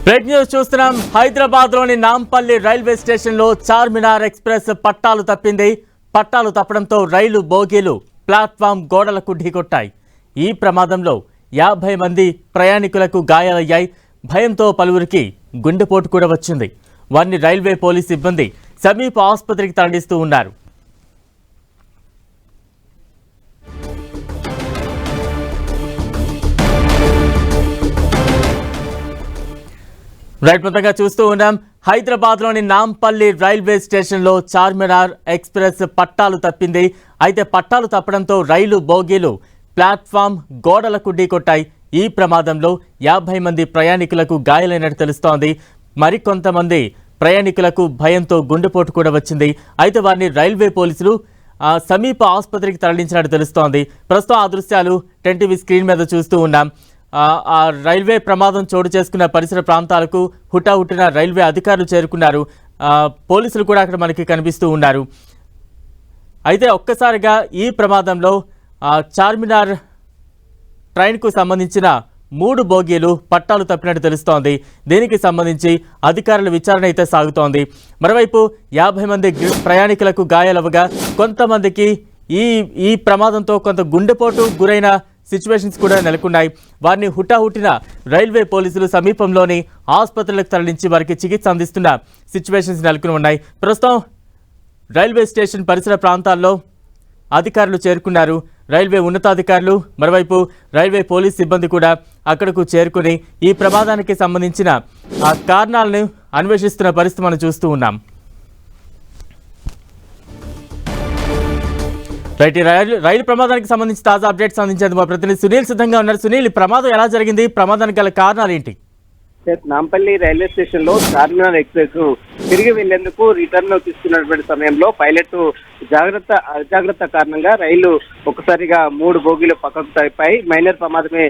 Break news చూస్తున్నాం. హైదరాబాద్ లోని Nampally railway station లో చార్మినార్ ఎక్స్ప్రెస్ పట్టాలు తప్పింది. పట్టాలు తప్పడంతో రైలు బోగీలు ప్లాట్ఫామ్ గోడలకు ఢీకొట్టాయి. ఈ ప్రమాదంలో 50 మంది ప్రయాణికులకు గాయాలయ్యాయి. భయంతో పలువురికి గుండెపోటు కూడా వచ్చింది. వారిని రైల్వే పోలీసు సిబ్బంది సమీప ఆసుపత్రికి తరలిస్తూ ఉన్నారు. రైట్ మొత్తంగా చూస్తూ ఉన్నాం. హైదరాబాద్ లోని నాంపల్లి రైల్వే స్టేషన్ లో చార్మినార్ ఎక్స్ప్రెస్ పట్టాలు తప్పింది. అయితే పట్టాలు తప్పడంతో రైలు బోగీలు ప్లాట్ఫామ్ గోడలకు ఢీకొట్టాయి. ఈ ప్రమాదంలో 50 మంది ప్రయాణికులకు గాయాలైనట్టు తెలుస్తోంది. మరికొంతమంది ప్రయాణికులకు భయంతో గుండెపోటు కూడా వచ్చింది. అయితే వారిని రైల్వే పోలీసులు సమీప ఆసుపత్రికి తరలించినట్టు తెలుస్తోంది. ప్రస్తుతం ఆ దృశ్యాలు 10 టీవీ స్క్రీన్ మీద చూస్తూ ఉన్నాం. ఆ రైల్వే ప్రమాదం చోటు చేసుకున్న పరిసర ప్రాంతాలకు హుటాహుటిన రైల్వే అధికారులు చేరుకున్నారు. పోలీసులు కూడా అక్కడ మనకి కనిపిస్తూ ఉన్నారు. అయితే ఒక్కసారిగా ఈ ప్రమాదంలో చార్మినార్ ట్రైన్కు సంబంధించిన 3 బోగీలు పట్టాలు తప్పినట్టు తెలుస్తోంది. దీనికి సంబంధించి అధికారుల విచారణ అయితే సాగుతోంది. మరోవైపు 50 మంది ప్రయాణికులకు గాయాలవగా కొంతమందికి ఈ ప్రమాదంతో కొంత గుండెపోటు గురైన సిచ్యువేషన్స్ కూడా నెలకొన్నాయి. వారిని హుటాహుటిన రైల్వే పోలీసులు సమీపంలోని ఆసుపత్రులకు తరలించి వారికి చికిత్స అందిస్తున్న సిచ్యువేషన్స్ నెలకొని ఉన్నాయి. ప్రస్తుతం రైల్వే స్టేషన్ పరిసర ప్రాంతాల్లో అధికారులు చేరుకున్నారు. రైల్వే ఉన్నతాధికారులు, మరోవైపు రైల్వే పోలీస్ సిబ్బంది కూడా అక్కడకు చేరుకుని ఈ ప్రమాదానికి సంబంధించిన కారణాలను అన్వేషిస్తున్న పరిస్థితి మనం చూస్తూ ఉన్నాం. రైట్, రైలు ప్రమాదానికి సంబంధించి తాజా అప్డేట్స్ అందించేందుకు మా ప్రతినిధి సునీల్ సిద్ధంగా ఉన్నారు. సునీల్, ఈ ప్రమాదం ఎలా జరిగింది? ప్రమాదానికి గల కారణాలు ఏంటి? నాంపల్లి రైల్వే స్టేషన్ లో చార్మినార్ ఎక్స్ప్రెస్ తిరిగి వెళ్లేందుకు రిటర్న్ తీసుకున్నటువంటి సమయంలో పైలట్ అజాగ్రత్త కారణంగా రైలు ఒక్కసారిగా 3 బోగీలు పక్కకు తప్పాయి. మైనర్ ప్రమాదమే,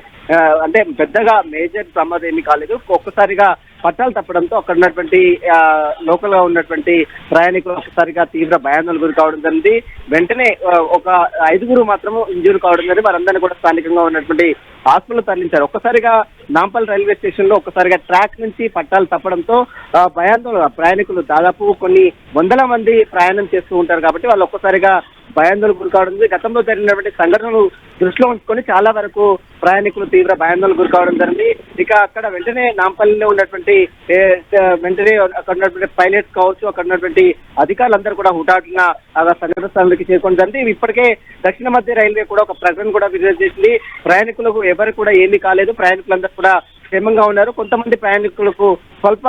అంటే పెద్దగా మేజర్ ప్రమాదం ఏమీ కాలేదు. ఒక్కసారిగా పట్టాలు తప్పడంతో అక్కడ ఉన్నటువంటి లోకల్ గా ఉన్నటువంటి ప్రయాణికులు ఒక్కసారిగా తీవ్ర భయాందోళనకు గురి కావడం జరిగింది. వెంటనే ఒక 5గురు మాత్రము ఇంజూర్ కావడం జరిగింది. వారందరినీ కూడా స్థానికంగా ఉన్నటువంటి హాస్పిటల్ తరలించారు. ఒక్కసారిగా నాంపల్లి రైల్వే స్టేషన్ లో ఒక్కసారిగా ట్రాక్ నుంచి పట్టాలు తప్పడంతో భయాందోళన ప్రయాణికులు దాదాపు కొన్ని వందల మంది ప్రయాణం చేస్తూ ఉంటారు కాబట్టి వాళ్ళు ఒక్కసారిగా భయాందోళనకు గురి కావడం. గతంలో జరిగినటువంటి సంఘటనలు దృష్టిలో ఉంచుకొని చాలా వరకు ప్రయాణికులు తీవ్ర భయాందోళనకు గురి కావడం జరిగింది. ఇక అక్కడ వెంటనే నాంపల్లిలో ఉన్నటువంటి అక్కడ ఉన్నటువంటి పైలట్స్ కావచ్చు, అక్కడ ఉన్నటువంటి అధికారులందరూ కూడా హుటాహుటిన సంఘటన స్థలానికి చేరుకోవడం జరిగింది. ఇప్పటికే దక్షిణ మధ్య రైల్వే కూడా ఒక ప్రకటన కూడా విడుదల చేసింది. ప్రయాణికులకు ఎవరు కూడా ఏమీ కాలేదు, ప్రయాణికులందరూ కూడా క్షేమంగా ఉన్నారు. కొంతమంది ప్రయాణికులకు స్వల్ప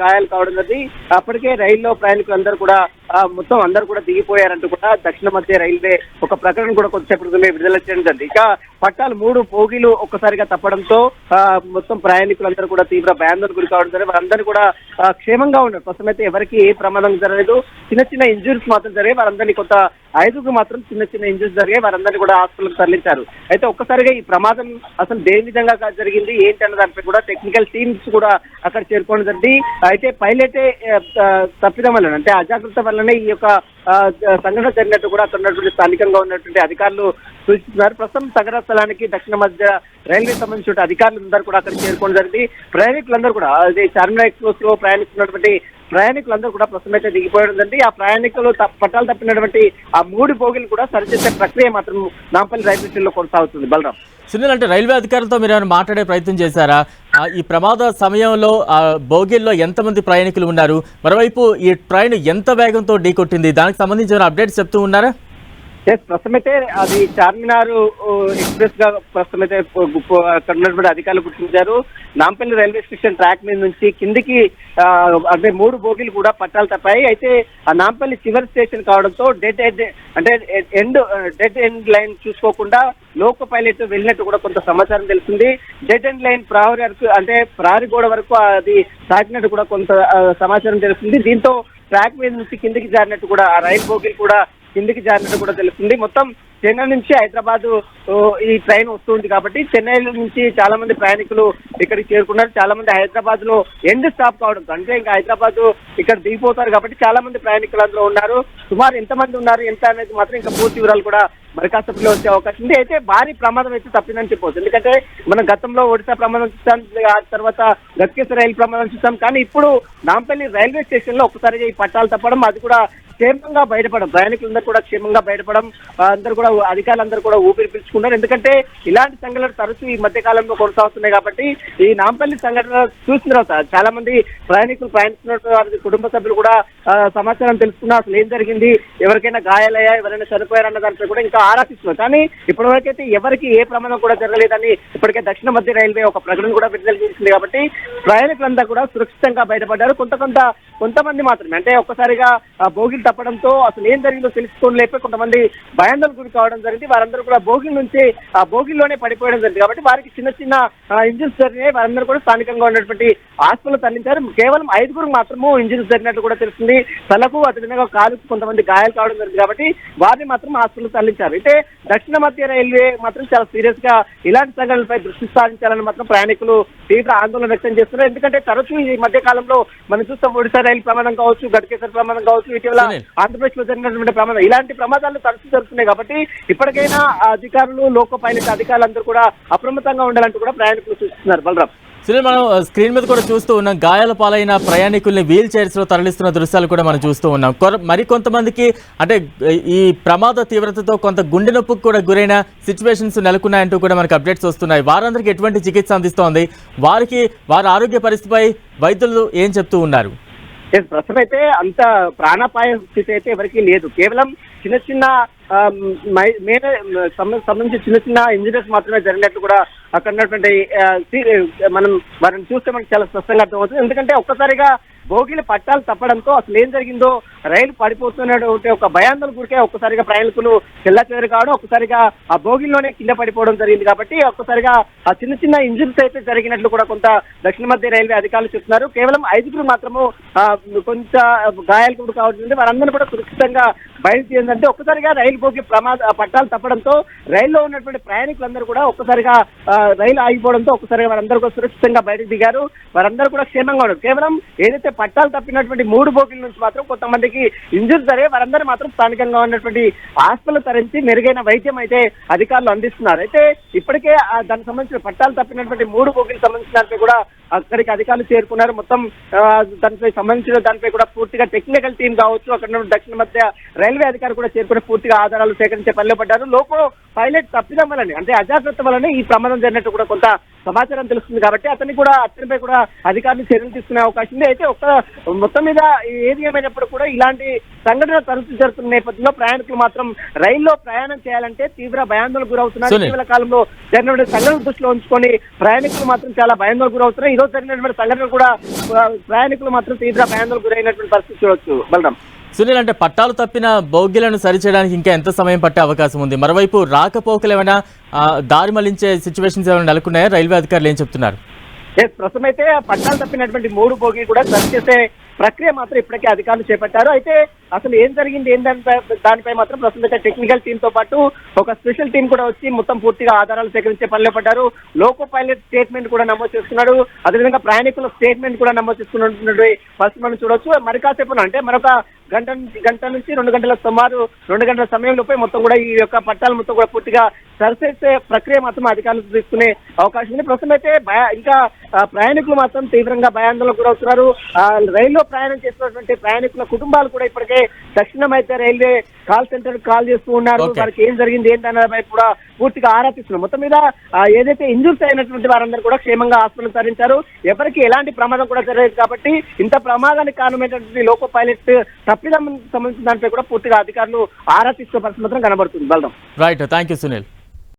గాయాలు కావడం జరిగింది. అప్పటికే రైల్లో ప్రయాణికులందరూ కూడా మొత్తం అందరూ కూడా దిగిపోయారంటూ కూడా దక్షిణ మధ్య రైల్వే ఒక ప్రకటన కూడా కొంతసేపటి క్రితమే విడుదల చేయడం జరిగింది. ఇక పట్టాలు 3 బోగీలు ఒక్కసారిగా తప్పడంతో మొత్తం ప్రయాణికులందరూ కూడా తీవ్ర భయాందోళనకు గురి కావడం జరిగింది. వారందరూ కూడా క్షేమంగా ఉన్నారు. ప్రస్తుతం అయితే ఎవరికి ఏ ప్రమాదం జరగలేదు. చిన్న ఇంజురీస్ మాత్రం జరిగాయి. వారందరినీ కొంత 5కు మాత్రం చిన్న ఇంజురీస్ జరిగాయి. వారందరినీ కూడా హాస్పిటల్కి తరలించారు. అయితే ఒక్కసారిగా ఈ ప్రమాదం అసలు దేని విధంగా జరిగింది ఏంటి అన్న దానిపై కూడా టెక్నికల్ టీమ్స్ కూడా అక్కడ చేరుకోవడం జరిగింది. అయితే పైలటే తప్పిదం వల్ల, అంటే అజాగ్రత్త వల్లనే ఈ యొక్క సంఘటన జరిగినట్టు కూడా అక్కడ ఉన్నటువంటి స్థానికంగా ఉన్నటువంటి అధికారులు సూచిస్తున్నారు. ప్రస్తుతం సంఘటన స్థలానికి దక్షిణ మధ్య రైల్వే సంబంధించిన అధికారులందరూ కూడా అక్కడ చేరుకోవడం జరిగింది. ప్రయాణికులందరూ కూడా అదే చార్మినార్ ఎక్స్ప్రెస్ లో ప్రయాణిస్తున్నటువంటి ప్రయాణికులందరూ కూడా ప్రస్తుతం అయితే దిగిపోవడం జరిగింది. ఆ ప్రయాణికులు పట్టాలు తప్పినటువంటి ఆ 3 బోగీలు కూడా సరిచేసే ప్రక్రియ మాత్రం నాంపల్లి రైల్వే స్టేషన్ లో కొనసాగుతుంది. బలరాం, సునీల్, అంటే రైల్వే అధికారులతో మీరు ఏమైనా మాట్లాడే ప్రయత్నం చేశారా? ఈ ప్రమాద సమయంలో బోగీల్లో ఎంతమంది ప్రయాణికులు ఉన్నారు? మరోవైపు ఈ ట్రైన్ ఎంత వేగంతో ఢీకొట్టింది? దానికి సంబంధించిన అప్డేట్స్ చెప్తూ ఉన్నారా? ప్రస్తుతమైతే అది చార్మినార్ ఎక్స్ప్రెస్ గా ప్రస్తుతమైతే అక్కడ ఉన్నటువంటి అధికారులు గుర్తించారు. నాంపల్లి రైల్వే స్టేషన్ ట్రాక్ మీద నుంచి కిందికి అంటే 3 బోగీలు కూడా పట్టాలు తప్పాయి. అయితే ఆ నాంపల్లి చివరి స్టేషన్ కావడంతో డెడ్ ఎండ్ లైన్ చూసుకోకుండా లోకో పైలట్ వెళ్ళినట్టు కూడా కొంత సమాచారం తెలుస్తుంది. డెడ్ ఎండ్ లైన్ ప్రహరీ గోడ వరకు అది తాకినట్టు కూడా కొంత సమాచారం తెలుస్తుంది. దీంతో ట్రాక్ మీద నుంచి కిందికి జారినట్టు కూడా ఆ రైలు బోగీలు కూడా కిందికి జారినట్టు కూడా తెలుస్తుంది. మొత్తం చెన్నై నుంచి హైదరాబాద్ ఈ ట్రైన్ వస్తుంది కాబట్టి చెన్నై నుంచి చాలా మంది ప్రయాణికులు ఇక్కడికి చేరుకున్నారు. చాలా మంది హైదరాబాద్ లో ఎండ్ స్టాప్ కావడంతో అంటే ఇంకా హైదరాబాద్ ఇక్కడ దిగిపోతారు కాబట్టి చాలా మంది ప్రయాణికులు అందులో ఉన్నారు. సుమారు ఎంతమంది ఉన్నారు ఎంత అనేది మాత్రం ఇంకా పూర్తి వివరాలు కూడా మరి కాసేపులో వచ్చే అవకాశం ఉంది. అయితే భారీ ప్రమాదం అయితే తప్పిందని చెప్పవచ్చు. ఎందుకంటే మనం గతంలో ఒడిశా ప్రమాదం చూస్తాం, ఆ తర్వాత గట్కేశ్వర రైలు ప్రమాదం చూస్తాం. కానీ ఇప్పుడు నాంపల్లి రైల్వే స్టేషన్ లో ఒక్కసారిగా ఈ పట్టాలు తప్పడం, అది కూడా క్షేమంగా బయటపడడం, ప్రయాణికులందరూ కూడా క్షేమంగా బయటపడడం, అందరూ కూడా అధికారులందరూ కూడా ఊపిరి పీల్చుకున్నారు. ఎందుకంటే ఇలాంటి సంఘటనలు తరచూ ఈ మధ్య కాలంలో కొనసాగుతున్నాయి కాబట్టి ఈ నాంపల్లి సంఘటన చూసిన తర్వాత చాలా మంది ప్రయాణికులు ప్రయాణిస్తున్న వారి కుటుంబ సభ్యులు కూడా సమాచారం తెలుసుకున్నారు. అసలు ఏం జరిగింది, ఎవరికైనా గాయాలయ్యా, ఎవరైనా చనిపోయారన్న దానిపై కూడా ఇంకా ఆరా తీస్తున్నారు. కానీ ఇప్పటివరకైతే ఎవరికి ఏ ప్రమాదం కూడా జరగలేదని ఇప్పటికే దక్షిణ మధ్య రైల్వే ఒక ప్రకటన కూడా విడుదల చేసింది. కాబట్టి ప్రయాణికులంతా కూడా సురక్షితంగా బయటపడ్డారు. కొంతమంది మాత్రమే అంటే ఒక్కసారిగా బోగిలు తప్పడంతో అసలు ఏం జరిగిందో తెలుసుకోలేకపోయి కొంతమంది భయాందోళనకు గురి కావడం జరిగింది. వారందరూ కూడా బోగిల నుంచి ఆ బోగిల్లోనే పడిపోవడం జరిగింది. కాబట్టి వారికి చిన్న చిన్న ఇంజిన్స్ జరిగినాయి. వారందరూ కూడా స్థానికంగా ఉన్నటువంటి హాస్పిటల్ తరలించారు. కేవలం 5 మాత్రము ఇంజిన్స్ జరిగినట్టు కూడా తెలుస్తుంది. తలకు అదేవిధంగా కాలుకు కొంతమంది గాయాలు కావడం జరిగింది. కాబట్టి వారిని మాత్రం హాస్పిటల్ తరలించారు. అయితే దక్షిణ మధ్య రైల్వే మాత్రం చాలా సీరియస్ గా ఇలాంటి సంఘటనలపై దృష్టి సారించాలని మాత్రం ప్రయాణికులు తీవ్ర ఆందోళన వ్యక్తం చేస్తున్నారు. ఎందుకంటే తరచూ ఈ మధ్య కాలంలో మనం చూస్తాం ఒడిశా రైలు ప్రమాదం కావచ్చు, గట్కేశ్వర ప్రమాదం కావచ్చు, ఇటీవల ఆంధ్రప్రదేశ్ లో జరిగినటువంటి ప్రమాదం, ఇలాంటి ప్రమాదాలు తరచూ జరుగుతున్నాయి. కాబట్టి ఇప్పటికైనా అధికారులు, లోకో పైలట్ అధికారులందరూ కూడా అప్రమత్తంగా ఉండాలంటూ కూడా ప్రయాణికులు సూచిస్తున్నారు. బలరాం, సునీల్, మనం స్క్రీన్ మీద కూడా చూస్తూ ఉన్నాం గాయాల పాలైన ప్రయాణికుల్ని వీల్ చైర్స్ లో తరలిస్తున్న దృశ్యాలు కూడా మనం చూస్తూ ఉన్నాం. మరి కొంతమందికి అంటే ఈ ప్రమాద తీవ్రతతో కొంత గుండె నొప్పికి కూడా గురైన సిచ్యువేషన్స్ నెలకొన్నాయంటూ కూడా మనకు అప్డేట్స్ వస్తున్నాయి. వారందరికీ ఎటువంటి చికిత్స అందిస్తోంది, వారి ఆరోగ్య పరిస్థితిపై వైద్యులు ఏం చెప్తూ ఉన్నారు? ప్రస్తుతం అయితే అంత ప్రాణాపాయ స్థితి అయితే ఎవరికీ లేదు. కేవలం చిన్న చిన్న సంబంధించి చిన్న చిన్న ఇంజనీర్స్ మాత్రమే జరిగినట్లు కూడా అక్కడ ఉన్నటువంటి మనం వారిని చూస్తే మనకు చాలా స్పష్టంగా అర్థమవుతుంది. ఎందుకంటే ఒక్కసారిగా బోగిల పట్టాలు తప్పడంతో అసలు ఏం జరిగిందో రైలు పడిపోతున్నటువంటి ఒక భయాందోళన గురికే ఒక్కసారిగా ప్రయాణికులు చెల్లాచెదరు కావడం, ఒక్కసారిగా ఆ బోగిల్లోనే కింద పడిపోవడం జరిగింది. కాబట్టి ఒక్కసారిగా ఆ చిన్న చిన్న ఇంజన్స్ అయితే జరిగినట్లు కూడా కొంత దక్షిణ మధ్య రైల్వే అధికారులు చెప్తున్నారు. కేవలం 5 మాత్రము కొంచెం గాయాలు కూడా కావచ్చు. వారందరూ కూడా సురక్షితంగా బయటకు ఏంటంటే ఒక్కసారిగా రైలు బోగి పట్టాలు తప్పడంతో రైల్లో ఉన్నటువంటి ప్రయాణికులందరూ కూడా ఒక్కసారిగా రైలు ఆగిపోవడంతో ఒక్కసారిగా వారందరూ కూడా సురక్షితంగా బయటకు దిగారు. వారందరూ కూడా క్షేమంగా ఉన్నారు. కేవలం ఏదైతే పట్టాలు తప్పినటువంటి 3 బోగిల నుంచి మాత్రం కొంతమందికి ఇంజూర్ జరిగే వారందరూ మాత్రం స్థానికంగా ఉన్నటువంటి హాస్పిటల్ తరించి మెరుగైన వైద్యం అయితే అధికారులు అందిస్తున్నారు. అయితే ఇప్పటికే దానికి సంబంధించిన పట్టాలు తప్పినటువంటి 3 బోగిలకు సంబంధించిన దానిపై కూడా అక్కడికి అధికారులు చేరుకున్నారు. మొత్తం దానిపై సంబంధించిన దానిపై కూడా పూర్తిగా టెక్నికల్ టీం కావచ్చు, అక్కడ దక్షిణ మధ్య రైల్వే అధికారులు కూడా చేరుకుని పూర్తిగా ఆధారాలు సేకరించే పనిలో పడ్డారు. లోకో పైలట్ తప్పిదం వల్లనే అంటే అజాగ్రత్త వల్లనే ఈ ప్రమాదం జరిగినట్టు కూడా కొంత సమాచారం తెలుస్తుంది. కాబట్టి అతనిపై కూడా అధికారులు చర్యలు తీసుకునే అవకాశం ఉంది. అయితే మొత్తం మీద ఏది ఏమైనప్పుడు కూడా ఇలాంటి సంఘటన తరచూ జరుగుతున్న నేపథ్యంలో ప్రయాణికులు మాత్రం రైల్లో ప్రయాణం చేయాలంటే తీవ్ర భయాందోళనకు గురవుతున్నారు. ఇటీవల కాలంలో జరిగినటువంటి సంఘటన దృష్టిలో ఉంచుకొని ప్రయాణికులు మాత్రం చాలా భయాందోళనకు గురవుతున్నారు. ఈ రోజు జరిగినటువంటి సంఘటన కూడా ప్రయాణికులు మాత్రం తీవ్ర భయాందోళనకు గురైనటువంటి పరిస్థితి చూడవచ్చు. బలరాం, సునీల్, అంటే పట్టాలు తప్పిన బోగిలను సరిచేయడానికి ఇంకా ఎంత సమయం పట్టే అవకాశం ఉంది? మరోవైపు రాకపోకలు ఏమైనా దారి మళ్లించే సిచ్యువేషన్స్ ఏమైనా నెలకొన్నాయా? రైల్వే అధికారులు ఏం చెప్తున్నారు? ప్రస్తుతం అయితే పట్టాలు తప్పినటువంటి 3 బోగి కూడా సరి చేసే ప్రక్రియ మాత్రం ఇప్పటికే అధికారులు చేపట్టారు. అయితే అసలు ఏం జరిగింది దానిపై మాత్రం ప్రస్తుతం టెక్నికల్ టీమ్ తో పాటు ఒక స్పెషల్ టీం కూడా వచ్చి మొత్తం పూర్తిగా ఆధారాలు సేకరించే పనిలో పడ్డారు. లోకో పైలట్ స్టేట్మెంట్ కూడా నమోదు చేస్తున్నాడు. అదేవిధంగా ప్రయాణికుల స్టేట్మెంట్ కూడా నమోదు చేసుకున్నటువంటి పరిస్థితి మనం చూడవచ్చు. మరి కాసేపు అంటే మరొక గంట నుంచి 2 గంటల సుమారు 2 గంటల సమయంలోపై మొత్తం కూడా ఈ యొక్క పట్టాలు మొత్తం కూడా పూర్తిగా సరిచేసే ప్రక్రియ మాత్రం అధికారులు తీసుకునే అవకాశం ఉంది. ప్రస్తుతం అయితే ఇంకా ప్రయాణికులు మాత్రం తీవ్రంగా భయాందోళనకు గురవుతున్నారు. రైల్లో ప్రయాణం చేస్తున్నటువంటి ప్రయాణికుల కుటుంబాలు కూడా ఇప్పటికే దక్షిణ మధ్య రైల్వే కాల్ సెంటర్ కాల్ చేస్తూ ఉన్నారు. వారికి ఏం జరిగింది ఏంటన్నపై కూడా పూర్తిగా ఆరా తీస్తున్నారు. మొత్తం మీద ఏదైతే ఇంజూర్స్ అయినటువంటి వారందరూ కూడా క్షేమంగా హాస్పిటల్ తరలించారు. ఎవరికి ఎలాంటి ప్రమాదం కూడా జరగలేదు. కాబట్టి ఇంత ప్రమాదానికి కారణమైనటువంటి లోకో పైలట్ తప్పిదం సంబంధించిన దానిపై కూడా పూర్తిగా అధికారులు ఆరా తీసుకోవాల్సిన మాత్రం కనబడుతుంది. Balaram, right, thank you Sunil.